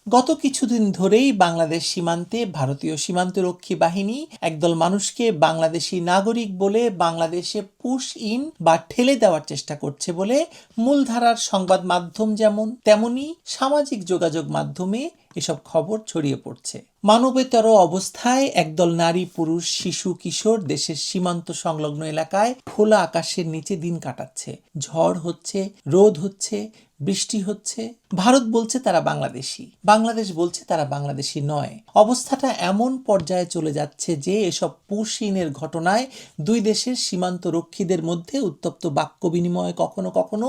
গত কিছুদিন ধরেই বাংলাদেশ সীমান্তে ভারতীয় সীমান্তরক্ষী বাহিনী একদল মানুষকে বাংলাদেশি নাগরিক বলে বাংলাদেশে পুশ ইন বা ঠেলে দেওয়ার চেষ্টা করছে বলে মূলধারার সংবাদ মাধ্যম যেমন তেমনি সামাজিক যোগাযোগ মাধ্যমে এসব খবর ছড়িয়ে পড়ছে। মানবেতর অবস্থায় একদল নারী, পুরুষ, শিশু, কিশোর দেশের সীমান্ত সংলগ্ন এলাকায় খোলা আকাশের নিচে দিন কাটাচ্ছে। ঝড় হচ্ছে, রোদ হচ্ছে, বৃষ্টি হচ্ছে। ভারত বলছে তারা বাংলাদেশি, বাংলাদেশ বলছে তারা বাংলাদেশি নয়। অবস্থাটা এমন পর্যায়ে চলে যাচ্ছে যে এসব পুশইনের ঘটনায় দুই দেশের সীমান্ত রক্ষীদের মধ্যে উত্তপ্ত বাক্য বিনিময়ে কখনো কখনো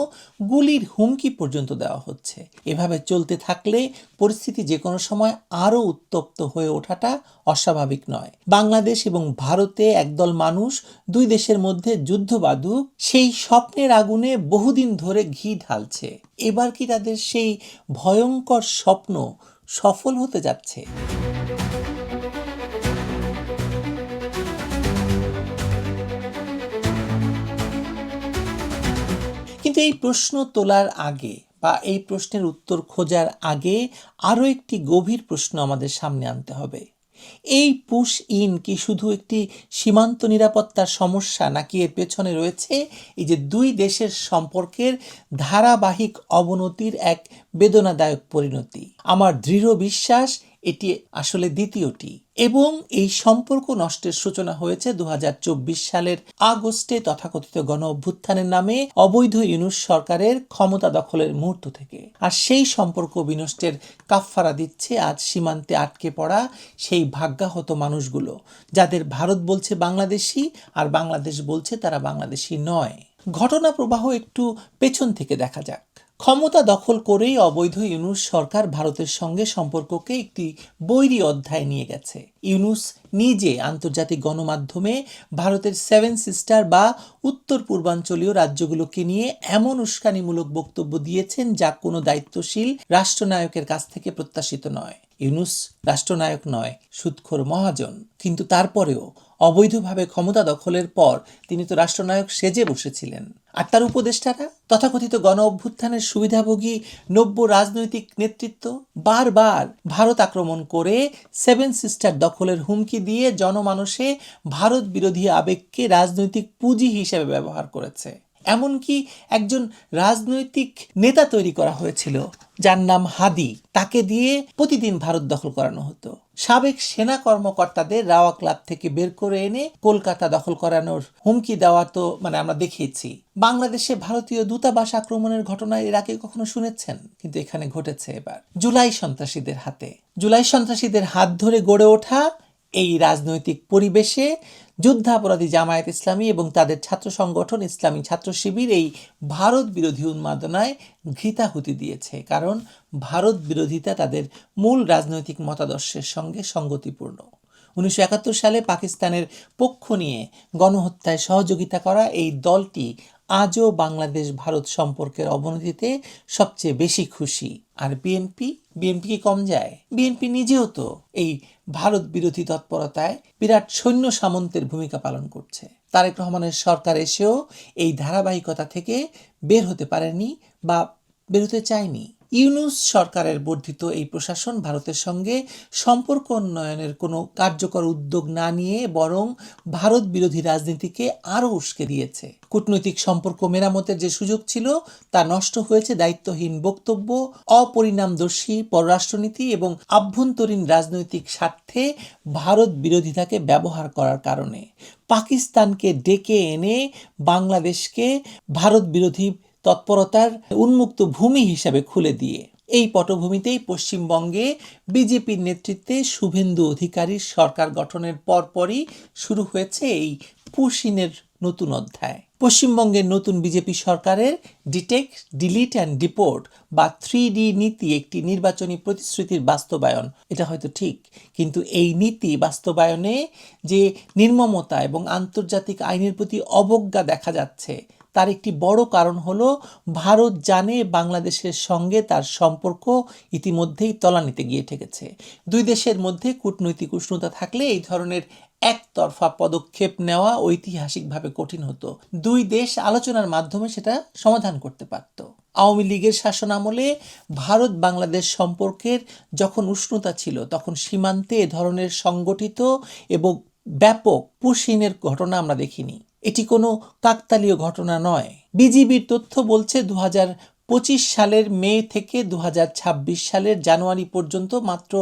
গুলির হুমকি পর্যন্ত দেওয়া হচ্ছে। এভাবে চলতে থাকলে পরিস্থিতি যে কোনো সময় আরও উত্তপ্ত হয়ে ওঠাটা অস্বাভাবিক নয়। বাংলাদেশ এবং ভারতে একদল মানুষ দুই দেশের মধ্যে যুদ্ধ বাঁধুক সেই স্বপ্নের আগুনে বহুদিন ধরে ঘি ঢালছে। এবার কি তাদের সেই ভয়ঙ্কর স্বপ্ন সফল হতে যাচ্ছে? কিন্তু এই প্রশ্ন তোলার আগে বা এই প্রশ্নের উত্তর খোঁজার আগে আরও একটি গভীর প্রশ্ন আমাদের সামনে আনতে হবে। এই পুশ ইন কি শুধু একটি সীমান্ত নিরাপত্তার সমস্যা, নাকি এর পেছনে রয়েছে এই যে দুই দেশের সম্পর্কের ধারাবাহিক অবনতির এক বেদনাদায়ক পরিণতি? আমার দৃঢ় বিশ্বাস এটি আসলে দ্বিতীয়টি, এবং এই সম্পর্ক নষ্টের সূচনা হয়েছে 2024 সালের আগস্টে তথাকথিত গণ অভ্যুত্থানের নামে অবৈধ ইউনূস সরকারের ক্ষমতা দখলের মুহূর্ত থেকে। আর সেই সম্পর্ক বিনষ্টের কাফফারা দিচ্ছে আজ সীমান্তে আটকে পড়া সেই ভাগ্যাহত মানুষগুলো, যাদের ভারত বলছে বাংলাদেশি আর বাংলাদেশ বলছে তারা বাংলাদেশি নয়। ঘটনা প্রবাহ একটু পেছন থেকে দেখা যাক। ক্ষমতা দখল করেই অবৈধ ইউনূস সরকার ভারতের সঙ্গে সম্পর্ককে একটি বৈরী অধ্যায়ে নিয়ে গেছে। ইউনূস নিজে আন্তর্জাতিক গণমাধ্যমে ভারতের 7 সিস্টার বা উত্তর পূর্বাঞ্চলীয় রাজ্যগুলোকে নিয়ে এমন উস্কানিমূলক বক্তব্য দিয়েছেন যা কোনো দায়িত্বশীল রাষ্ট্রনায়কের কাছ থেকে প্রত্যাশিত নয়। ইউনূস রাষ্ট্রনায়ক নয়, সুদখোর মহাজন, কিন্তু তারপরেও অবৈধভাবে ক্ষমতা দখলের পর তিনি তো রাষ্ট্রনায়ক সেজে বসেছিলেন। আর তার উপদেষ্টারা, তথাকথিত গণ অভ্যুত্থানের সুবিধাভোগী নব্য রাজনৈতিক নেতৃত্ব, বারবার ভারত আক্রমণ করে 7 সিস্টার দখলের হুমকি দিয়ে জনমানসে ভারত বিরোধী আবেগকে রাজনৈতিক পুঁজি হিসেবে ব্যবহার করেছে। এমনকি একজন রাজনৈতিক নেতা তৈরি করা হয়েছিল যার নাম হাদি, তাকে দিয়ে প্রতিদিন ভারত দখল করানো হতো। সাবেক সেনা কর্মকর্তাদের রাওয়া ক্লাব থেকে বের করে এনে কলকাতা দখল করানোর হুমকি দেওয়া তো আমরা দেখিয়েছি। বাংলাদেশে ভারতীয় দূতাবাস আক্রমণের ঘটনা এর আগে কখনো শুনেছেন? কিন্তু এখানে ঘটেছে এবার জুলাই সন্ত্রাসীদের হাত ধরে গড়ে ওঠা এই রাজনৈতিক পরিবেশে যুদ্ধাপরাধী জামায়াত ইসলামী এবং তাদের ছাত্র সংগঠন ইসলামী ছাত্র শিবির এই ভারত বিরোধী উন্মাদনায় ঘৃতাহুতি দিয়েছে, কারণ ভারত বিরোধিতা তাদের মূল রাজনৈতিক মতাদর্শের সঙ্গে সঙ্গতিপূর্ণ। 1971 সালে পাকিস্তানের পক্ষ নিয়ে গণহত্যায় সহযোগিতা করা এই দলটি আজও বাংলাদেশ ভারত সম্পর্কের অবনতিতে সবচেয়ে বেশি খুশি। আর বিএনপি কি কম যায়? বিএনপি নিজেও তো এই ভারত বিরোধী তৎপরতায় বিরাট সৈন্য সামন্তের ভূমিকা পালন করছে। তারেক রহমানের সরকার এসেও এই ধারাবাহিকতা থেকে বের হতে পারেনি বা বের হতে চায়নি। ইউনূস সরকারের বর্ধিত এই প্রশাসন ভারতের সঙ্গে সম্পর্ক উন্নয়নের কোনো কার্যকর উদ্যোগ না নিয়ে বরং ভারত বিরোধী রাজনীতিকে আরও উস্কে দিয়েছে। কূটনৈতিক সম্পর্ক মেরামতের যে সুযোগ ছিল তা নষ্ট হয়েছে দায়িত্বহীন বক্তব্য, অপরিণামদর্শী পররাষ্ট্রনীতি এবং আভ্যন্তরীণ রাজনৈতিক স্বার্থে ভারত বিরোধিতাকে ব্যবহার করার কারণে। পাকিস্তানকে ডেকে এনে বাংলাদেশকে ভারত বিরোধী তৎপরতার উন্মুক্ত ভূমি হিসাবে খুলে দিয়ে এই পটভূমিতেই পশ্চিমবঙ্গে বিজেপির নেতৃত্বে শুভেন্দু অধিকারীর সরকার গঠনের পরপরই শুরু হয়েছে এই পুশইনের নতুন অধ্যায়। পশ্চিমবঙ্গের নতুন বিজেপি সরকারের ডিটেক্ট, ডিলিট অ্যান্ড ডিপোর্ট বা 3D নীতি একটি নির্বাচনী প্রতিশ্রুতির বাস্তবায়ন। এটা হয়তো ঠিক, কিন্তু এই নীতি বাস্তবায়নে যে নির্মমতা এবং আন্তর্জাতিক আইনের প্রতি অবজ্ঞা দেখা যাচ্ছে তার একটি বড় কারণ হলো ভারত জানে বাংলাদেশের সঙ্গে তার সম্পর্ক ইতিমধ্যেই তলানিতে গিয়ে ঠেকেছে। দুই দেশের মধ্যে কূটনৈতিক উষ্ণতা থাকলে এই ধরনের একতরফা পদক্ষেপ নেওয়া ঐতিহাসিকভাবে কঠিন হতো। দুই দেশ আলোচনার মাধ্যমে সেটা সমাধান করতে পারত। আওয়ামী লীগের শাসনামলে ভারত বাংলাদেশ সম্পর্কের যখন উষ্ণতা ছিল, তখন সীমান্তে এ ধরনের সংগঠিত এবং ব্যাপক পুশিনের ঘটনা আমরা দেখিনি। এটি কোনো কাকতালীয় ঘটনা নয়। বিজিবির তথ্য বলছে 2025 সালের মে থেকে 2026 সালের জানুয়ারি পর্যন্ত মাত্র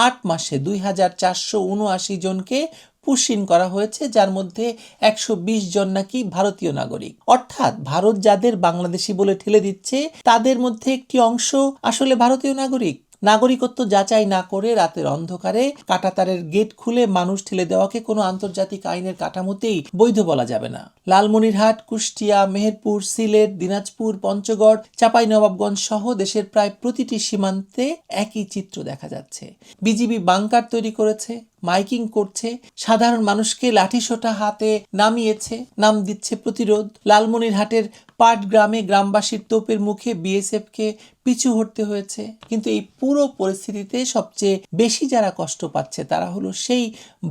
8 মাসে 2479 জনকে পুশিন করা হয়েছে, যার মধ্যে 120 জন নাকি ভারতীয় নাগরিক। অর্থাৎ ভারত যাদের বাংলাদেশি বলে ঠেলে দিচ্ছে, তাদের মধ্যে একটি অংশ আসলে ভারতীয় নাগরিক। নাগরিকত্ব যাচাই না করে রাতের অন্ধকারে কাঁটাতারের গেট খুলে মানুষ ঠেলে দেওয়াকে কোনো আন্তর্জাতিক আইনের কাঠামোতেই বৈধ বলা যাবে না। লালমনিরহাট, কুষ্টিয়া, মেহেরপুর, সিলেট, দিনাজপুর, পঞ্চগড়, চাঁপাইনবাবগঞ্জ সহ দেশের প্রায় প্রতিটি সীমান্তে একই চিত্র দেখা যাচ্ছে। বিজিবি বাংকার তৈরি করেছে, মাইকিং করছে, সাধারণ মানুষকে লাঠিসোঁটা হাতে নামিয়েছে, নাম দিচ্ছে প্রতিরোধ। লালমনিরহাটের পাটগ্রামে গ্রামবাসীর তোপের মুখে বিএসএফকে পিছু হটতে হয়েছে। কিন্তু এই পুরো পরিস্থিতিতে সবচেয়ে বেশি যারা কষ্ট পাচ্ছে তারা হলো সেই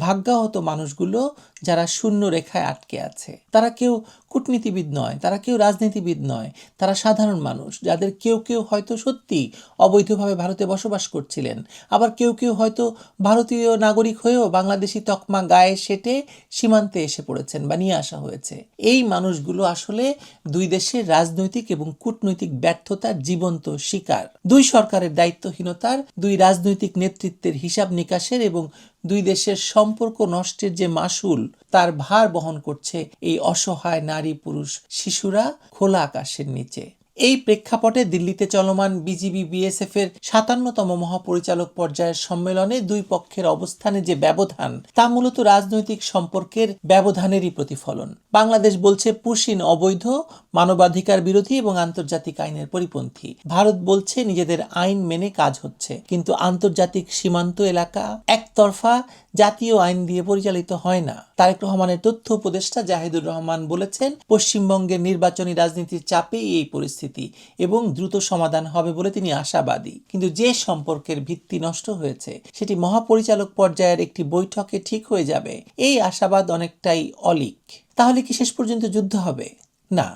ভাগ্যাহত মানুষগুলো যারা শূন্য রেখায় আটকে আছে। তারা কেউ কূটনীতিবিদ নয়, তারা কেউ রাজনীতিবিদ নয়, তারা সাধারণ মানুষ, যাদের কেউ কেউ হয়তো সত্যি অবৈধভাবে ভারতে বসবাস করছিলেন, আবার কেউ কেউ হয়তো ভারতীয় নাগরিক হয়েও বাংলাদেশি তকমা গায়ে সেটে সীমান্তে এসে পড়েছেন বা নিয়ে আসা হয়েছে। এই মানুষগুলো আসলে দুই দেশের রাজনৈতিক এবং কূটনৈতিক ব্যর্থতার জীবন্ত শিকার। দুই সরকারের দায়িত্বহীনতার, দুই রাজনৈতিক নেতৃত্বের হিসাব নিকাশের এবং দুই দেশের সম্পর্ক নষ্টের যে মাসুল, তার ভার বহন করছে এই অসহায় নারী, পুরুষ, শিশুরা খোলা আকাশের নিচে। এই প্রেক্ষাপটে দিল্লিতে চলমান বিজিবি বিএসএফ এর 57তম মহাপরিচালক পর্যায়ের সম্মেলনে দুই পক্ষের অবস্থানে যে ব্যবধান, তা মূলত রাজনৈতিক সম্পর্কের ব্যবধানেরই প্রতিফলন। বাংলাদেশ বলছে পুশিন অবৈধ, মানবাধিকার বিরোধী এবং আন্তর্জাতিক আইনের পরিপন্থী। ভারত বলছে নিজেদের আইন মেনে কাজ হচ্ছে, কিন্তু আন্তর্জাতিক সীমান্ত এলাকা একতরফা জাতীয় আইন দিয়ে পরিচালিত হয় না। তারেক রহমানের তথ্য উপদেষ্টা জাহিদুর রহমান বলেছেন, পশ্চিমবঙ্গের নির্বাচনী রাজনীতির চাপেই এই পরিস্থিতি এবং দ্রুত সমাধান হবে বলে তিনি আশাবাদী। কিন্তু যে সম্পর্কের ভিত্তি নষ্ট হয়েছে সেটি মহাপরিচালক পর্যায়ের একটি বৈঠকে ঠিক হয়ে যাবে, এই আশাবাদ অনেকটাই অলীক। তাহলে কি শেষ পর্যন্ত যুদ্ধ হবে? না,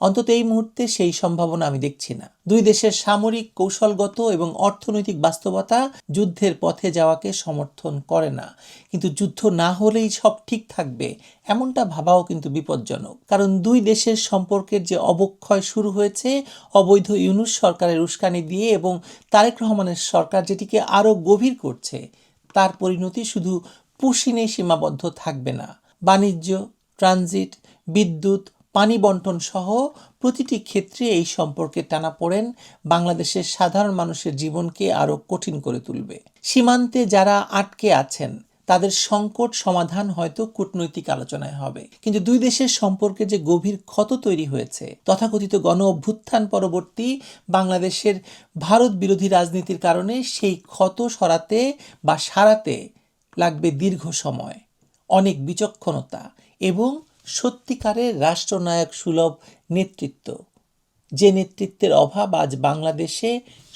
অন্তত এই মুহূর্তে সেই সম্ভাবনা আমি দেখছি না। দুই দেশের সামরিক, কৌশলগত এবং অর্থনৈতিক বাস্তবতা যুদ্ধের পথে যাওয়াকে সমর্থন করে না। কিন্তু যুদ্ধ না হলেই সব ঠিক থাকবে, এমনটা ভাবাও কিন্তু বিপজ্জনক। কারণ দুই দেশের সম্পর্কের যে অবক্ষয় শুরু হয়েছে অবৈধ ইউনূস সরকারের উস্কানি দিয়ে, এবং তারেক রহমানের সরকার যেটিকে আরও গভীর করছে, তার পরিণতি শুধু পুশিনেই সীমাবদ্ধ থাকবে না। বাণিজ্য, ট্রানজিট, বিদ্যুৎ, পানি বন্টন সহ প্রতিটি ক্ষেত্রে এই সম্পর্কের টানাপোড়েন বাংলাদেশের সাধারণ মানুষের জীবনকে আরও কঠিন করে তুলবে। সীমান্তে যারা আটকে আছেন তাদের সংকট সমাধান হয়তো কূটনৈতিক আলোচনায় হবে, কিন্তু দুই দেশের সম্পর্কে যে গভীর ক্ষত তৈরি হয়েছে তথাকথিত গণ অভ্যুত্থান পরবর্তী বাংলাদেশের ভারত বিরোধী রাজনীতির কারণে, সেই ক্ষত সরাতে বা সারাতে লাগবে দীর্ঘ সময়, অনেক বিচক্ষণতা এবং সত্যিকারের রাষ্ট্রনায়ক সুলভ নেতৃত্ব, যে নেতৃত্বের অভাব আজ বাংলাদেশে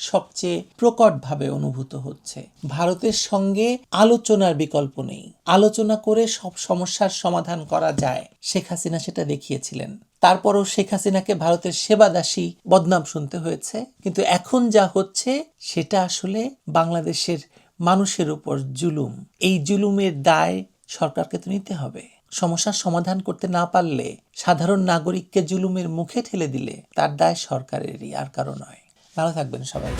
সবচেয়ে প্রকটভাবে অনুভূত হচ্ছে। ভারতের সঙ্গে আলোচনার বিকল্প নেই, আলোচনা করে সব সমস্যার সমাধান করা যায়। শেখ হাসিনা সেটা দেখিয়েছিলেন। তারপরও শেখ হাসিনাকে ভারতের সেবাদাসী বদনাম শুনতে হয়েছে। কিন্তু এখন যা হচ্ছে সেটা আসলে বাংলাদেশের মানুষের উপর জুলুম। এই জুলুমের দায় সরকারকে তো নিতে হবে। সমস্যার সমাধান করতে না পারলে, সাধারণ নাগরিককে জুলুমের মুখে ঠেলে দিলে তার দায় সরকারেরই, আর কারো নয়। ভালো থাকবেন সবাই।